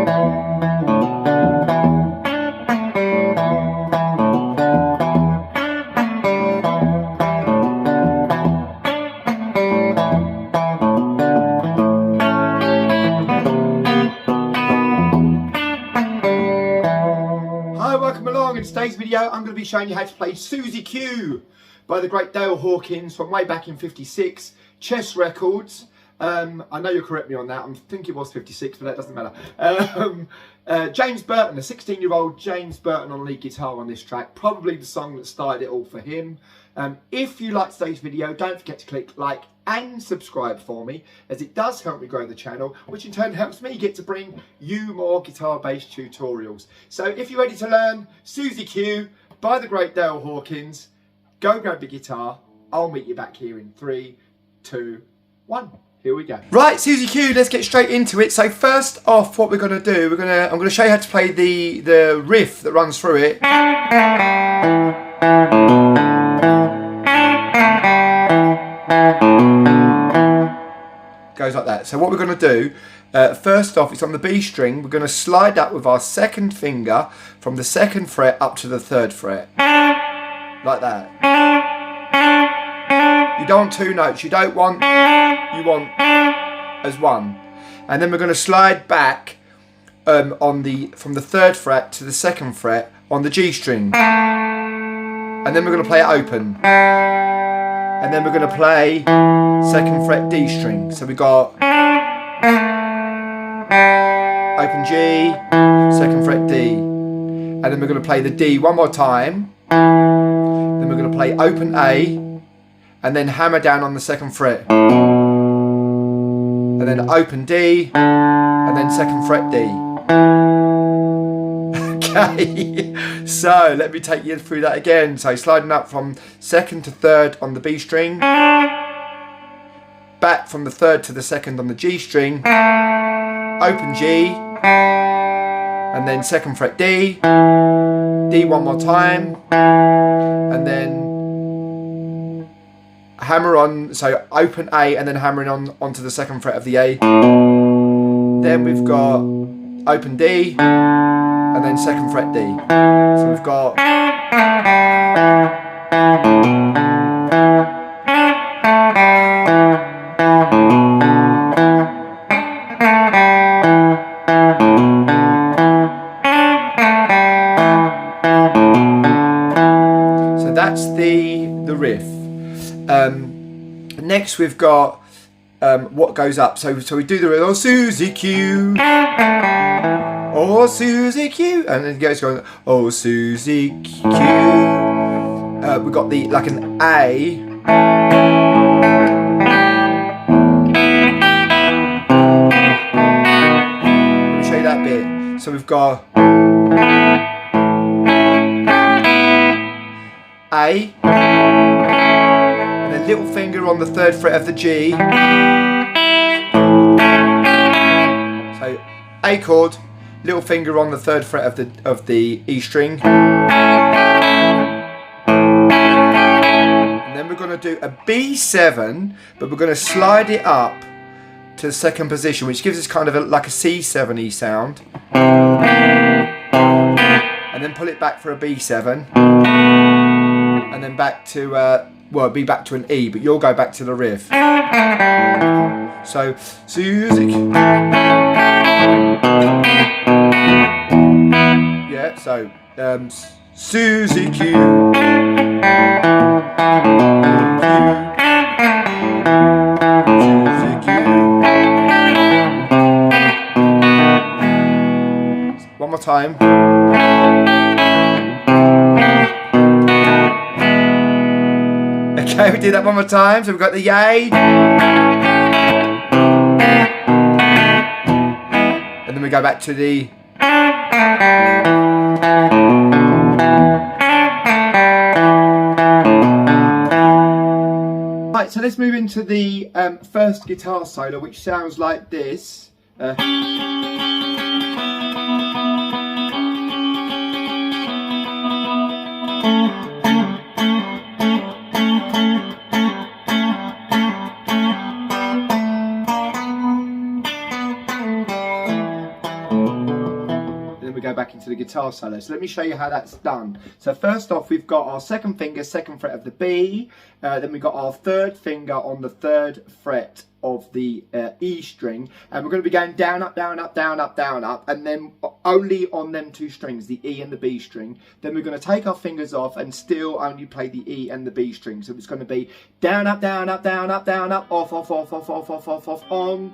In today's video, I'm going to be showing you how to play Suzie Q by the great Dale Hawkins from way back in '56, Chess Records. I know you'll correct me on that. I think it was '56, but that doesn't matter. James Burton, a 16-year-old James Burton on lead guitar on this track. Probably the song that started it all for him. If you like today's video, don't forget to click like and subscribe for me, as it does help me grow the channel, which in turn helps me get to bring you more guitar-based tutorials. So if you're ready to learn Suzie Q by the great Dale Hawkins, go grab your guitar. I'll meet you back here in 3, 2, 1. Here we go. Right, Suzie Q, let's get straight into it. So first off, what we're going to do, I'm going to show you how to play the riff that runs through it. Goes like that. So what we're going to do, first off, it's on the B string. We're going to slide up with our second finger from the 2nd fret up to the 3rd fret. Like that. You don't want 2 notes. You want as 1. And then we're going to slide back from the 3rd fret to the 2nd fret on the G string. And then we're going to play it open. And then we're going to play 2nd fret D string. So we got open G, 2nd fret D. And then we're going to play the D one more time. Then we're going to play open A. And then hammer down on the 2nd fret. And then open D. And then 2nd fret D. Okay, so let me take you through that again. So sliding up from 2nd to 3rd on the B string, back from the 3rd to the 2nd on the G string, open G, and then 2nd fret D, D one more time, and then hammer on, so open A and then hammering on onto the 2nd fret of the A. Then we've got open D, and then 2nd fret D. So we've got so that's the riff. Next we've got what goes up. So we do the oh Suzie Q. Oh Suzie Q, and then it goes going. Oh Suzie Q. We've got the like an A. Let me show you that bit. So we've got A, and then little finger on the 3rd fret of the G. So A chord. Little finger on the 3rd fret of the E string, and then we're going to do a B7, but we're going to slide it up to the 2nd position, which gives us kind of like a C7-y sound, and then pull it back for a B7, and then back to well, be back to an E, but you'll go back to the riff. So Suzie. Yeah, so Suzie Q. Suzie Q. One more time. Okay, we do that one more time. So we've got the yay. And then we go back to the right, so let's move into the first guitar solo, which sounds like this. go back into the guitar solo. So let me show you how that's done. So first off, we've got our second finger, second fret of the B. Then we've got our third finger on the third fret of the E string, and we're going to be going down, up, down, up, down, up, down, up, and then only on them two strings, the E and the B string. Then we're going to take our fingers off and still only play the E and the B string. So it's going to be down, up, down, up, down, up, down, up, off, off, off, off, off, off, off, off, on,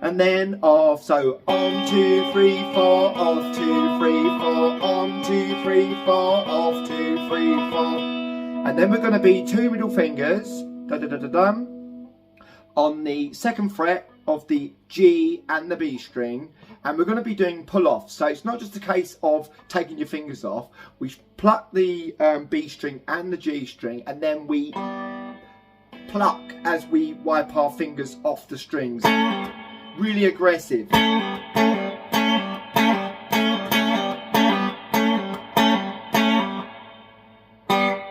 and then off. So on, 2, 3, 4, off, 2, 3, 4, on, 2, 3, 4, off, 2, 3, 4, and then we're going to be two middle fingers, da da da da dum, on the second fret of the G and the B string, and we're going to be doing pull off. So it's not just a case of taking your fingers off. We pluck the B string and the G string, and then we pluck as we wipe our fingers off the strings. Really aggressive.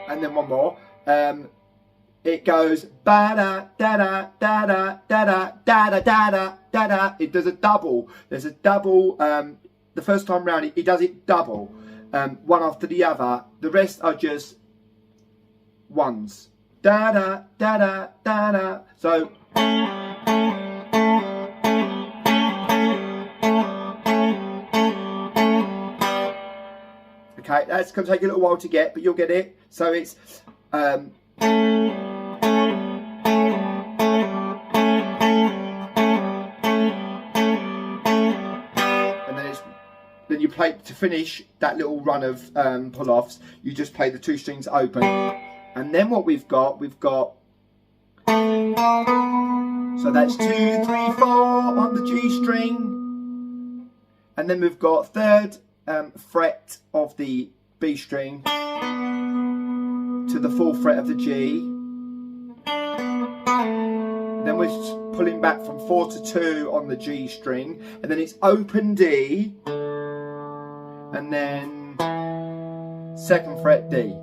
And then one more. It goes ba da da da da da da da da da da da da. It does a double. There's a double. The first time round, he does it double, one after the other. The rest are just ones. Da da da da da da. So. Okay, that's going to take a little while to get, but you'll get it. So it's. Then you play, to finish that little run of pull-offs, you just play the two strings open. And then what we've got, so that's 2, 3, 4 on the G string. And then we've got third fret of the B string to the fourth fret of the G. Then we're pulling back from 4 to 2 on the G string. And then it's open D. And then second fret D.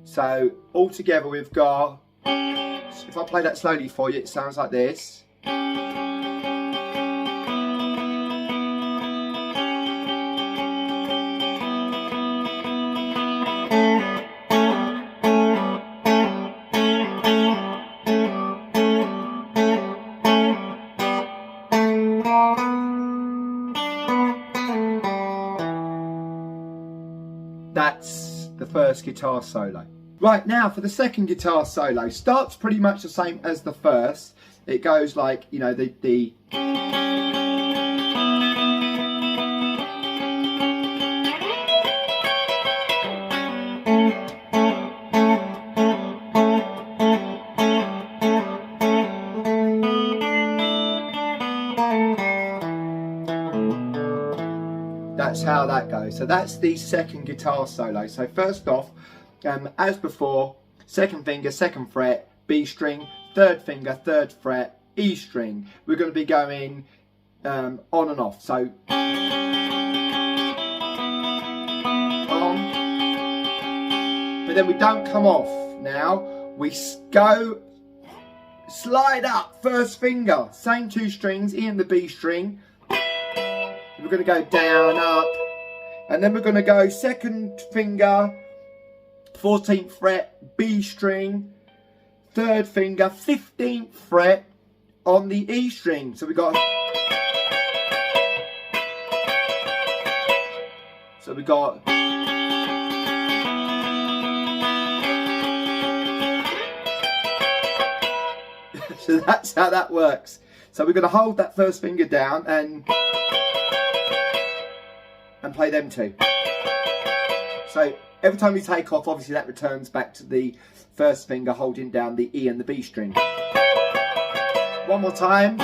So all together we've got, if I play that slowly for you, it sounds like this. That's the first guitar solo. Right, now for the second guitar solo. Starts pretty much the same as the first. It goes like, you know, the that's how that goes. So that's the second guitar solo. So first off, as before, second finger, second fret, B string, third finger, third fret, E string. We're going to be going on and off. So on, but then we don't come off. Now we go slide up, first finger, same two strings, E and the B string. We're going to go down, up, and then we're going to go second finger, 14th fret, B string, third finger, 15th fret on the E string. So we got. So that's how that works. So we're going to hold that first finger down and play them two. So every time we take off, obviously that returns back to the first finger holding down the E and the B string. One more time.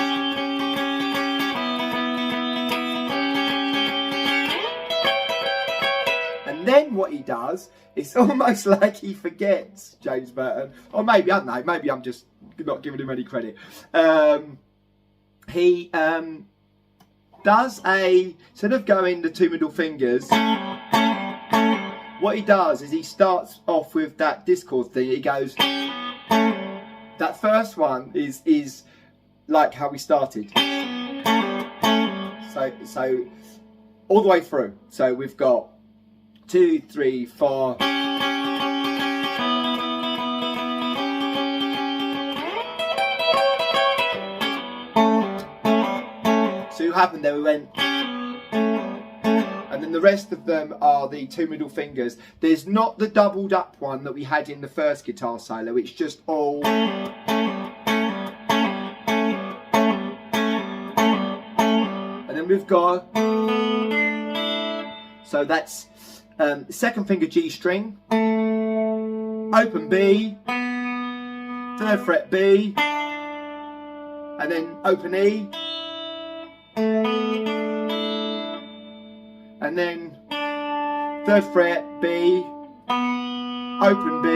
And then what he does, it's almost like he forgets, James Burton. Or maybe, I don't know, maybe I'm just not giving him any credit. He does instead of going the two middle fingers, what he does is he starts off with that discord thing. He goes, that first one is like how we started. So all the way through. So we've got 2, 3, 4. So what happened there, we went, and then the rest of them are the 2 middle fingers. There's not the doubled up one that we had in the first guitar solo, it's just all. And then we've got, so that's second finger G string, open B, 3rd fret B, and then open E, and then 3rd fret B, open B,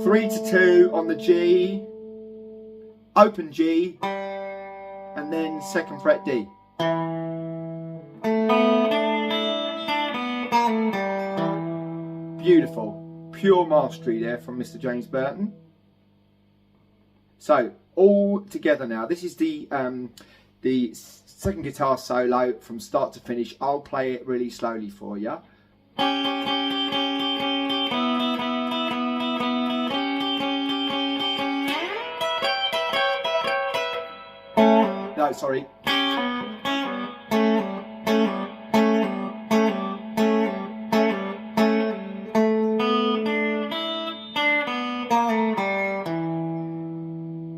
3 to 2 on the G, open G, and then 2nd fret D. Beautiful, pure mastery there from Mr. James Burton. So all together now. This is the second guitar solo from start to finish. I'll play it really slowly for you. No, sorry.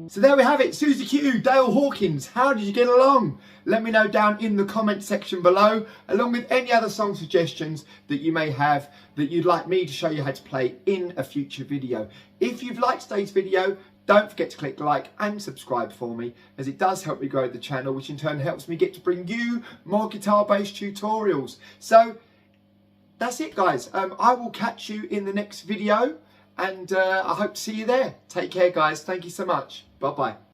So there we have it, Suzie Q, Dale Hawkins. How did you get along? Let me know down in the comment section below, along with any other song suggestions that you may have that you'd like me to show you how to play in a future video. If you've liked today's video, don't forget to click like and subscribe for me, as it does help me grow the channel, which in turn helps me get to bring you more guitar-based tutorials. So that's it, guys. I will catch you in the next video, and I hope to see you there. Take care, guys. Thank you so much. Bye-bye.